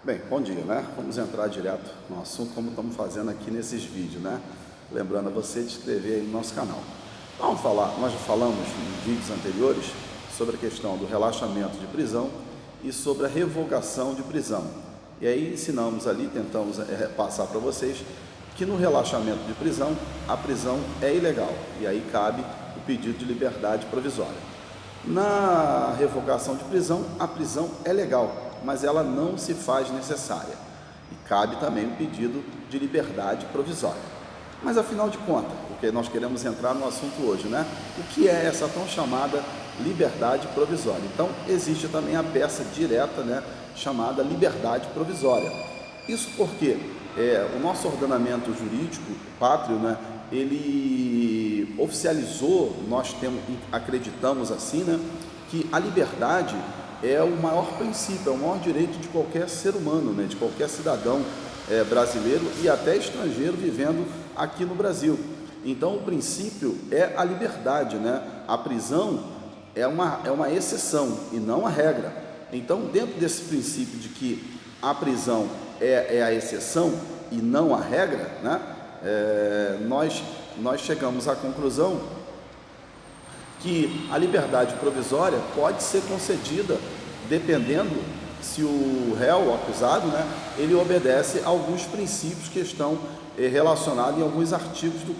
Bem, bom dia, né? Vamos entrar direto no assunto, como estamos fazendo aqui nesses vídeos, né? Lembrando a você de inscrever aí no nosso canal. Nós já falamos em vídeos anteriores sobre a questão do relaxamento de prisão e sobre a revogação de prisão. E aí ensinamos ali, tentamos passar para vocês que no relaxamento de prisão, a prisão é ilegal e aí cabe o pedido de liberdade provisória. Na revogação de prisão, a prisão é legal, mas ela não se faz necessária e cabe também o pedido de liberdade provisória. Mas afinal de contas, porque nós queremos entrar no assunto hoje, né? O que é essa tão chamada liberdade provisória? Então, existe também a peça direta, né, chamada liberdade provisória. Isso porque o nosso ordenamento jurídico pátrio, né, ele oficializou, acreditamos assim, né, que a liberdade é o maior princípio, é o maior direito de qualquer ser humano, né, de qualquer cidadão brasileiro e até estrangeiro vivendo aqui no Brasil. Então, o princípio é a liberdade, né? A prisão é uma exceção e não a regra. Então, dentro desse princípio de que a prisão é a exceção e não a regra, né? Nós chegamos à conclusão que a liberdade provisória pode ser concedida dependendo se o réu, o acusado, né, ele obedece a alguns princípios que estão relacionados em alguns artigos do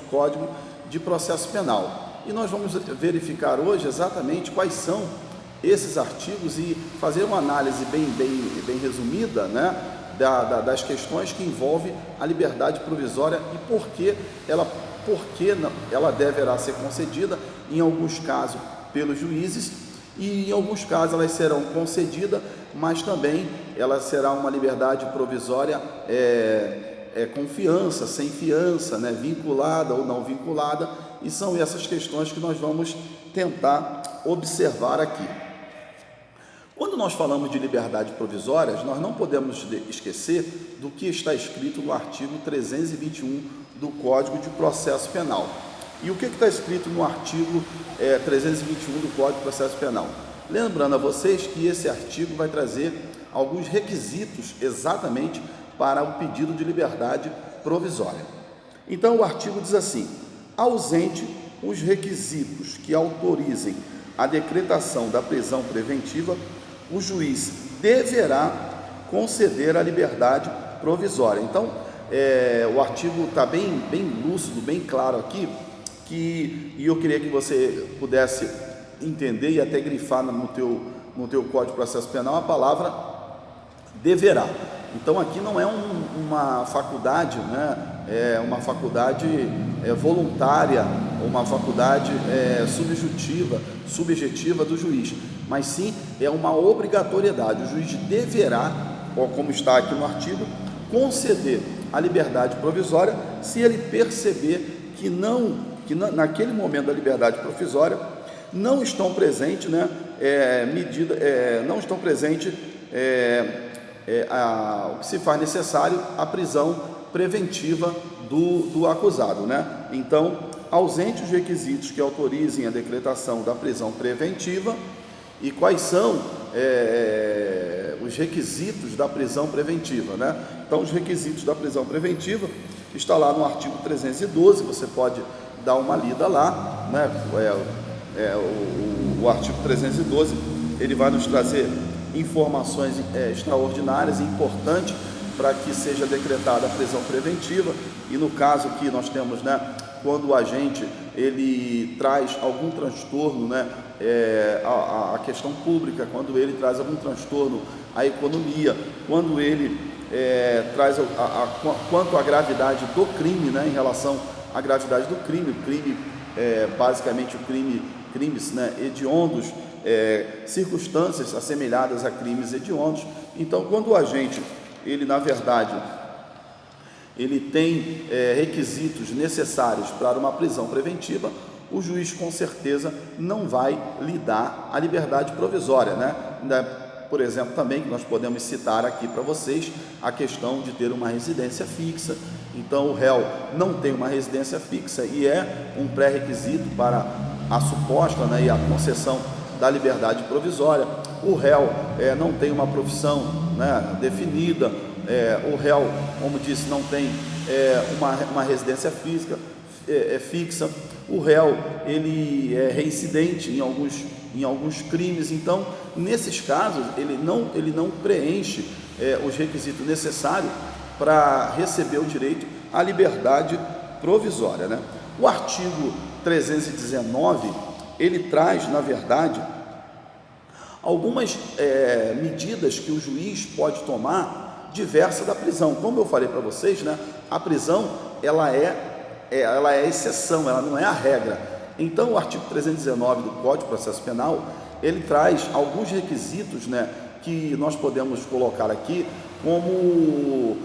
Código de Processo Penal. E nós vamos verificar hoje exatamente quais são esses artigos e fazer uma análise bem resumida, né, das questões que envolvem a liberdade provisória e por que ela deverá ser concedida, em alguns casos pelos juízes, e em alguns casos elas serão concedidas, mas também ela será uma liberdade provisória com fiança, sem fiança, né, vinculada ou não vinculada, e são essas questões que nós vamos tentar observar aqui. Quando nós falamos de liberdade provisória, nós não podemos esquecer do que está escrito no artigo 321 do Código de Processo Penal. E o que está escrito no artigo 321 do Código de Processo Penal? Lembrando a vocês que esse artigo vai trazer alguns requisitos exatamente para o pedido de liberdade provisória. Então o artigo diz assim: ausente os requisitos que autorizem a decretação da prisão preventiva, o juiz deverá conceder a liberdade provisória. Então o artigo está bem lúcido, bem claro aqui, e eu queria que você pudesse entender e até grifar no teu Código de Processo Penal a palavra deverá. Então aqui não é uma faculdade, né? É uma faculdade voluntária, uma faculdade subjetiva do juiz, mas sim é uma obrigatoriedade. O juiz deverá, como está aqui no artigo, conceder a liberdade provisória se ele perceber que naquele momento da liberdade provisória não estão presentes, né, não estão presentes o que se faz necessário a prisão preventiva do acusado, né? Então, ausente os requisitos que autorizem a decretação da prisão preventiva. E quais são os requisitos da prisão preventiva, né? Então, os requisitos da prisão preventiva está lá no artigo 312, você pode dar uma lida lá, né? O artigo 312, ele vai nos trazer informações extraordinárias e importantes para que seja decretada a prisão preventiva. E no caso aqui nós temos, né, quando o agente ele traz algum transtorno, né, a questão pública, quando ele traz algum transtorno à economia, quando ele traz quanto à gravidade do crime, né, em relação à gravidade do crime, basicamente crimes, né, hediondos, circunstâncias assemelhadas a crimes hediondos. Então, quando o agente, ele na verdade, ele tem requisitos necessários para uma prisão preventiva, o juiz com certeza não vai lhe dar a liberdade provisória, né? Por exemplo, também que nós podemos citar aqui para vocês a questão de ter uma residência fixa. Então o réu não tem uma residência fixa e é um pré-requisito para a suposta, e a concessão da liberdade provisória. O réu não tem uma profissão né, definida, o réu, como disse, não tem uma residência física, fixa, o réu ele é reincidente em alguns crimes, então nesses casos ele não preenche os requisitos necessários para receber o direito à liberdade provisória, né? O artigo 319 ele traz, na verdade, algumas medidas que o juiz pode tomar diversa da prisão. Como eu falei para vocês, né, a prisão ela é exceção, ela não é a regra. Então o artigo 319 do Código de Processo Penal ele traz alguns requisitos, né, que nós podemos colocar aqui como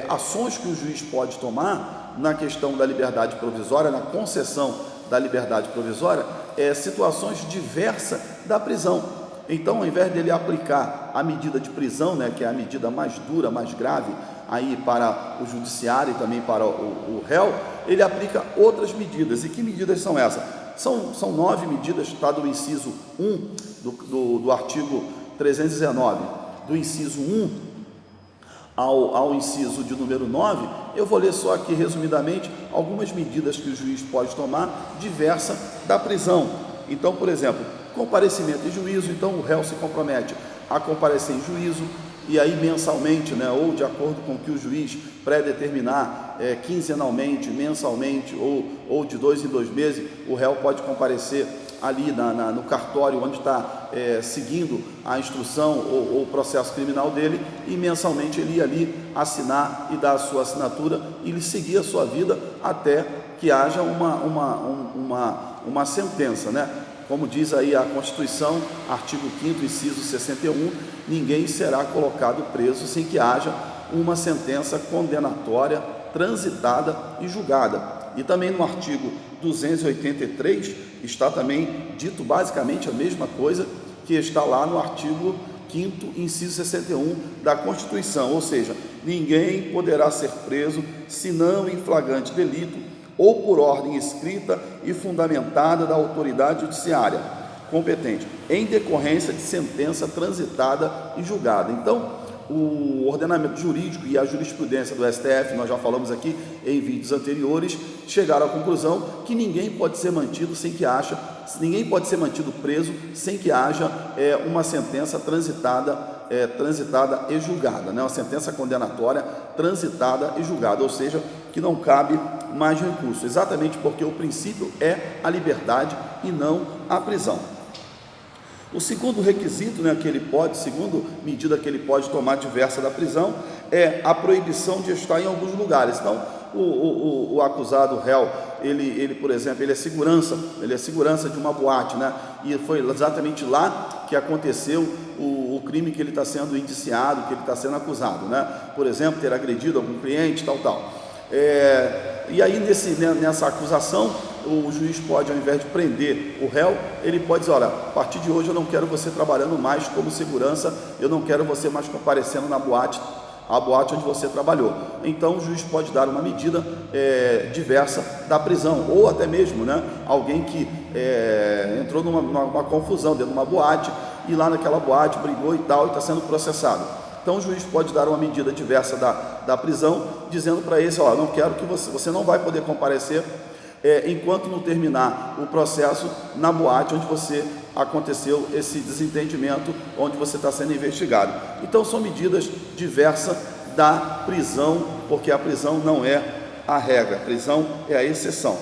ações que o juiz pode tomar na questão da liberdade provisória, na concessão da liberdade provisória, situações diversas da prisão. Então, ao invés dele aplicar a medida de prisão, né, que é a medida mais dura, mais grave, aí para o judiciário e também para o réu, ele aplica outras medidas. E que medidas são essas? São 9 medidas, está do inciso 1 do artigo 319, do inciso 1 ao inciso de número 9, eu vou ler só aqui resumidamente algumas medidas que o juiz pode tomar diversa da prisão. Então, por exemplo, comparecimento em juízo, então o réu se compromete a comparecer em juízo, e aí mensalmente, né, ou de acordo com o que o juiz pré-determinar, quinzenalmente, mensalmente ou de 2 em 2 meses, o réu pode comparecer ali no cartório onde está seguindo a instrução ou o processo criminal dele, e mensalmente ele ia ali assinar e dar a sua assinatura e ele seguir a sua vida até que haja uma sentença, né? Como diz aí a Constituição, artigo 5º, inciso 61, ninguém será colocado preso sem que haja uma sentença condenatória, transitada e julgada. E também no artigo 283 está também dito basicamente a mesma coisa que está lá no artigo 5º, inciso 61 da Constituição, ou seja, ninguém poderá ser preso senão em flagrante delito ou por ordem escrita e fundamentada da autoridade judiciária competente, em decorrência de sentença transitada e julgada. Então, o ordenamento jurídico e a jurisprudência do STF, nós já falamos aqui em vídeos anteriores, chegaram à conclusão que ninguém pode ser mantido preso sem que haja uma sentença transitada e julgada, né? Uma sentença condenatória transitada e julgada, ou seja, que não cabe mais recurso, exatamente porque o princípio é a liberdade e não a prisão. O segundo requisito, né, segundo medida que ele pode tomar diversa da prisão, é a proibição de estar em alguns lugares. Então, o acusado, o réu, ele, por exemplo, ele é segurança de uma boate, né? E foi exatamente lá que aconteceu o crime que ele está sendo indiciado, que ele está sendo acusado, né? Por exemplo, ter agredido algum cliente, tal. E aí nessa acusação, o juiz pode, ao invés de prender o réu, ele pode dizer: olha, a partir de hoje eu não quero você trabalhando mais como segurança, eu não quero você mais comparecendo na boate, a boate onde você trabalhou. Então o juiz pode dar uma medida diversa da prisão, ou até mesmo, né, alguém que entrou numa confusão dentro de uma boate, e lá naquela boate brigou e tal, e está sendo processado. Então o juiz pode dar uma medida diversa da prisão, dizendo para esse: ó, não quero que você não vai poder comparecer enquanto não terminar o processo na boate onde aconteceu esse desentendimento, onde você está sendo investigado. Então são medidas diversas da prisão, porque a prisão não é a regra, a prisão é a exceção.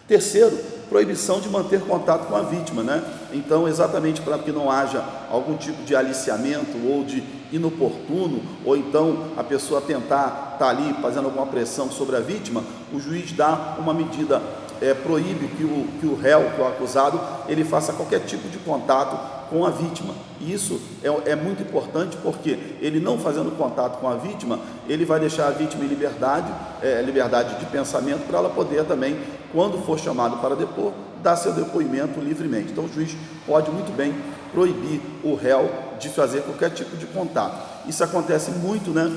Terceiro, proibição de manter contato com a vítima, né? Então, exatamente para que não haja algum tipo de aliciamento ou de inoportuno, ou então a pessoa tentar estar ali fazendo alguma pressão sobre a vítima, o juiz dá uma medida, proíbe que o réu, que o acusado, ele faça qualquer tipo de contato com a vítima. E isso é muito importante, porque ele não fazendo contato com a vítima, ele vai deixar a vítima em liberdade de pensamento, para ela poder também, quando for chamado para depor, dar seu depoimento livremente. Então o juiz pode muito bem proibir o réu de fazer qualquer tipo de contato. Isso acontece muito, né,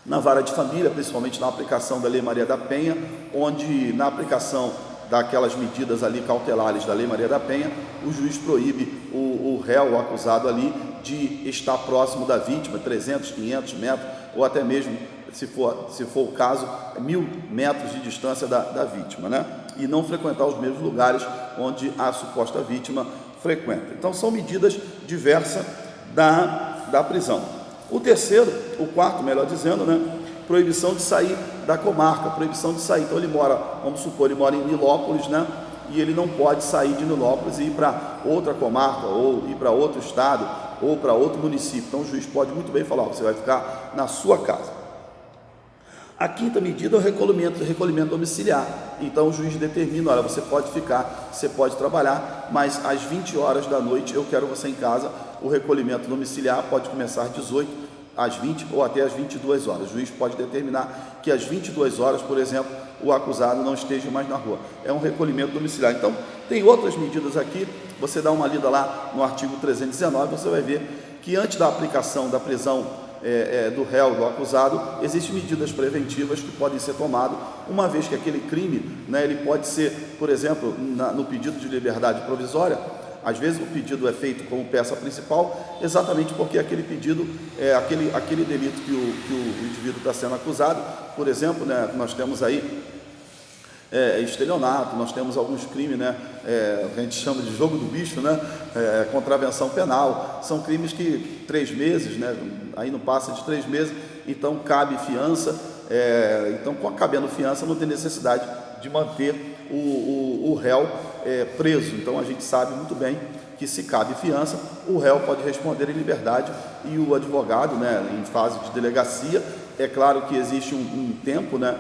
na vara de família, principalmente na aplicação da Lei Maria da Penha, onde na aplicação daquelas medidas ali cautelares da Lei Maria da Penha, o juiz proíbe o réu, o acusado ali, de estar próximo da vítima, 300, 500 metros, ou até mesmo, se for o caso, 1000 metros de distância da vítima, né? E não frequentar os mesmos lugares onde a suposta vítima frequenta. Então, são medidas diversas da prisão. O quarto, melhor dizendo, né? Proibição de sair da comarca, proibição de sair. Então, ele mora, vamos supor, ele mora em Nilópolis, né? E ele não pode sair de Nilópolis e ir para outra comarca, ou ir para outro estado, ou para outro município. Então, o juiz pode muito bem falar, você vai ficar na sua casa. A quinta medida é o recolhimento domiciliar. Então, o juiz determina, olha, você pode ficar, você pode trabalhar, mas às 20 horas da noite eu quero você em casa. O recolhimento domiciliar pode começar às 18, às 20 ou até às 22 horas. O juiz pode determinar que às 22 horas, por exemplo, o acusado não esteja mais na rua. É um recolhimento domiciliar. Então, tem outras medidas aqui. Você dá uma lida lá no artigo 319, você vai ver que antes da aplicação da prisão do réu, do acusado, existem medidas preventivas que podem ser tomadas, uma vez que aquele crime, né, ele pode ser, por exemplo, no pedido de liberdade provisória. Às vezes o pedido é feito como peça principal, exatamente porque aquele pedido, aquele delito que o indivíduo está sendo acusado, por exemplo, né, nós temos aí estelionato, nós temos alguns crimes, né, que a gente chama de jogo do bicho, né, contravenção penal, são crimes que 3 meses, né, aí não passa de 3 meses, então cabe fiança, então cabendo fiança não tem necessidade de manter o réu preso. Então a gente sabe muito bem que se cabe fiança, o réu pode responder em liberdade e o advogado, né, em fase de delegacia, é claro que existe um tempo, né,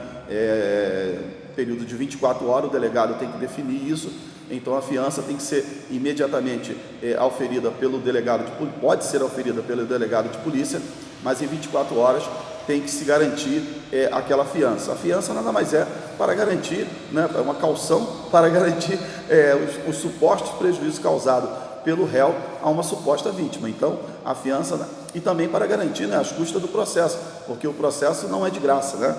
período de 24 horas, o delegado tem que definir isso, então a fiança tem que ser imediatamente auferida pelo delegado de polícia, pode ser auferida pelo delegado de polícia, mas em 24 horas tem que se garantir aquela fiança. A fiança nada mais é para garantir, né, é uma caução para garantir os supostos prejuízos causados pelo réu a uma suposta vítima. Então, a fiança, né, e também para garantir, né, as custas do processo, porque o processo não é de graça, né?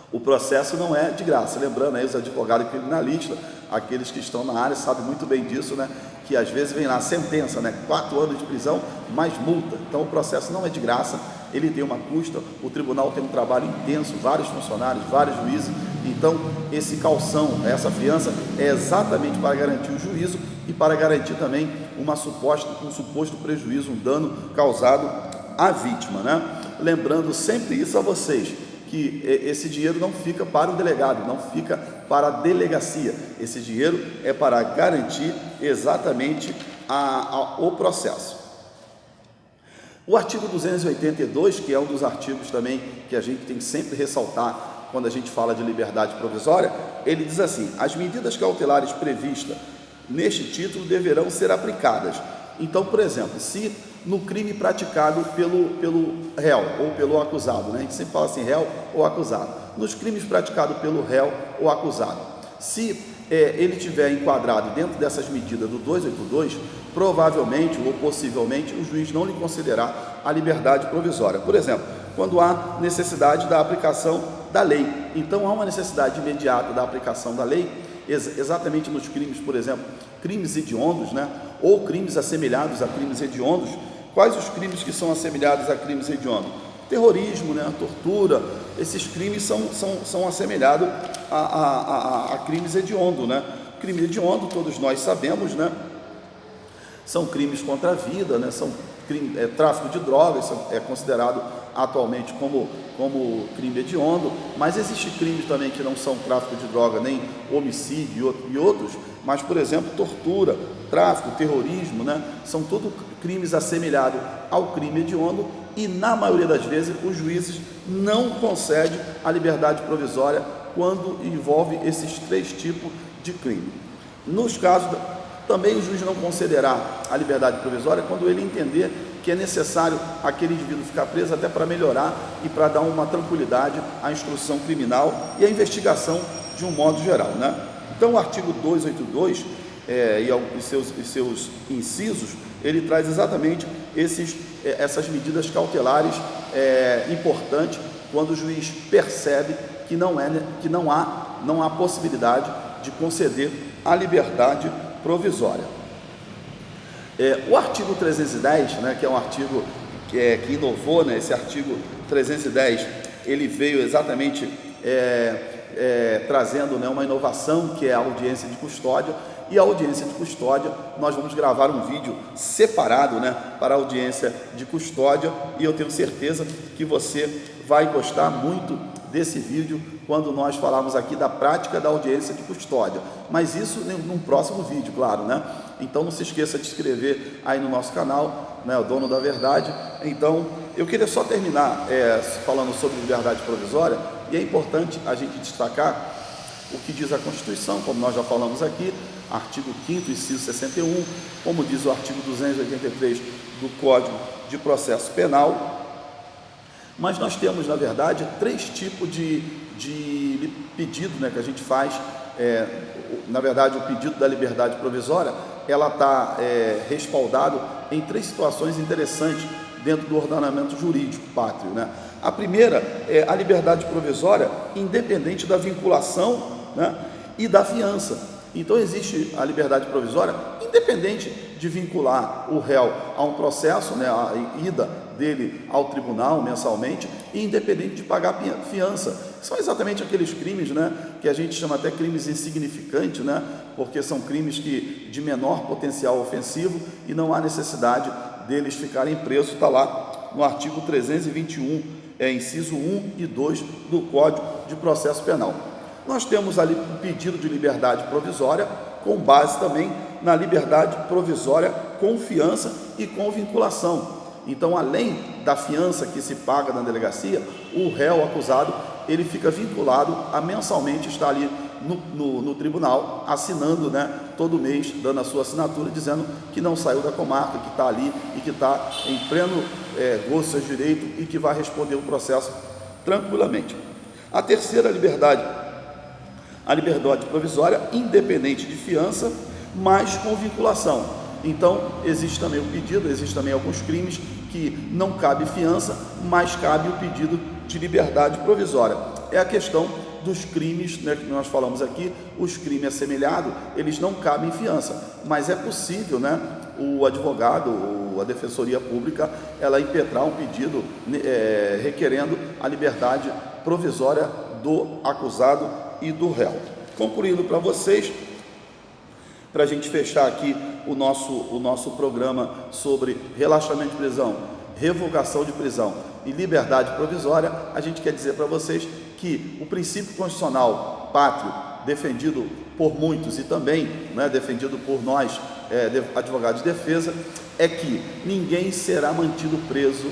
O processo não é de graça. Lembrando aí, os advogados criminalistas, aqueles que estão na área, sabem muito bem disso, né? Que às vezes vem lá a sentença, né? 4 anos de prisão mais multa. Então, o processo não é de graça, ele tem uma custa, o tribunal tem um trabalho intenso, vários funcionários, vários juízes. Então, esse calção, essa fiança é exatamente para garantir o juízo e para garantir também um suposto prejuízo, um dano causado à vítima, né? Lembrando sempre isso a vocês, que esse dinheiro não fica para o delegado, não fica para a delegacia. Esse dinheiro é para garantir exatamente o processo. O artigo 282, que é um dos artigos também que a gente tem que sempre ressaltar quando a gente fala de liberdade provisória, ele diz assim: as medidas cautelares previstas neste título deverão ser aplicadas. Então, por exemplo, se no crime praticado pelo réu ou pelo acusado, né? A gente sempre fala assim, réu ou acusado. Nos crimes praticados pelo réu ou acusado, se ele tiver enquadrado dentro dessas medidas do 282, provavelmente ou possivelmente o juiz não lhe concederá a liberdade provisória. Por exemplo, quando há necessidade da aplicação da lei. Então, há uma necessidade imediata da aplicação da lei, exatamente nos crimes, por exemplo, crimes hediondos, né? Ou crimes assemelhados a crimes hediondos. Quais os crimes que são assemelhados a crimes hediondos? Terrorismo, né? Tortura, esses crimes são assemelhados a crimes hediondos, né? Crime hediondo, todos nós sabemos, né? São crimes contra a vida, né? Tráfico de drogas é considerado atualmente como crime hediondo, mas existem crimes também que não são tráfico de droga, nem homicídio e outros, mas, por exemplo, tortura, tráfico, terrorismo, né? São todos crimes assemelhados ao crime hediondo e, na maioria das vezes, os juízes não concedem a liberdade provisória quando envolve esses 3 tipos de crime. Nos casos, também o juiz não concederá a liberdade provisória quando ele entender que é necessário aquele indivíduo ficar preso até para melhorar e para dar uma tranquilidade à instrução criminal e à investigação de um modo geral, né? Então, o artigo 282 e seus incisos, ele traz exatamente essas medidas cautelares importantes quando o juiz percebe que não há possibilidade de conceder a liberdade provisória. O artigo 310, né, que é um artigo que inovou, né, esse artigo 310, ele veio exatamente trazendo, né, uma inovação, que é a audiência de custódia. E a audiência de custódia, nós vamos gravar um vídeo separado, né, para a audiência de custódia, e eu tenho certeza que você vai gostar muito desse vídeo quando nós falarmos aqui da prática da audiência de custódia, mas isso num próximo vídeo, claro, né? Então não se esqueça de se inscrever aí no nosso canal, né, o Dono da Verdade. Então eu queria só terminar falando sobre liberdade provisória, e é importante a gente destacar o que diz a Constituição, como nós já falamos aqui, artigo 5º, inciso 61, como diz o artigo 283 do Código de Processo Penal. Mas nós temos, na verdade, 3 tipos de pedido, né, que a gente faz. Na verdade, o pedido da liberdade provisória, ela está respaldado em 3 situações interessantes dentro do ordenamento jurídico pátrio, né? A primeira é a liberdade provisória independente da vinculação, né, e da fiança. Então existe a liberdade provisória independente de vincular o réu a um processo, né, a ida dele ao tribunal mensalmente, e independente de pagar fiança. São exatamente aqueles crimes, né, que a gente chama até crimes insignificantes, né, porque são crimes de menor potencial ofensivo e não há necessidade deles ficarem presos. Está lá no artigo 321, inciso 1 e 2 do Código de Processo Penal. Nós temos ali o pedido de liberdade provisória, com base também na liberdade provisória com fiança e com vinculação. Então, além da fiança que se paga na delegacia, o réu acusado, ele fica vinculado a mensalmente estar ali no tribunal, assinando, né, todo mês, dando a sua assinatura, dizendo que não saiu da comarca, que está ali e que está em pleno gozo dos seus direitos e que vai responder o processo tranquilamente. A terceira liberdade, a liberdade provisória independente de fiança, mas com vinculação. Então, existe também o pedido, existe também alguns crimes que não cabe fiança, mas cabe o pedido de liberdade provisória. É a questão dos crimes, né, que nós falamos aqui, os crimes assemelhados, eles não cabem fiança, mas é possível, né, o advogado ou a defensoria pública, ela impetrar um pedido requerendo a liberdade provisória do acusado e do réu. Concluindo para vocês, para a gente fechar aqui o nosso programa sobre relaxamento de prisão, revogação de prisão e liberdade provisória, a gente quer dizer para vocês que o princípio constitucional pátrio, defendido por muitos e também, né, defendido por nós, advogados de defesa, é que ninguém será mantido preso,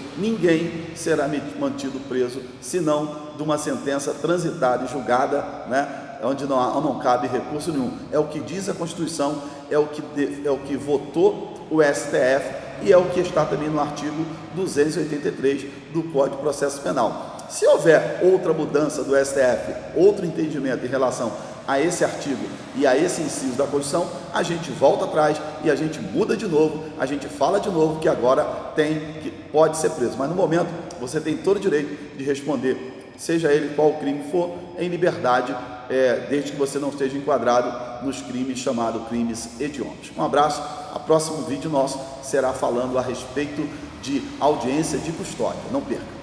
senão de uma sentença transitada e julgada, né, onde não cabe recurso nenhum. É o que diz a Constituição, é o que votou o STF e é o que está também no artigo 283 do Código de Processo Penal. Se houver outra mudança do STF, outro entendimento em relação a esse artigo e a esse inciso da Constituição, a gente volta atrás e a gente muda de novo, a gente fala de novo que agora pode ser preso. Mas no momento você tem todo o direito de responder, seja ele qual o crime for, em liberdade, desde que você não esteja enquadrado nos crimes chamados crimes hediondos. Um abraço. O próximo vídeo nosso será falando a respeito de audiência de custódia. Não perca.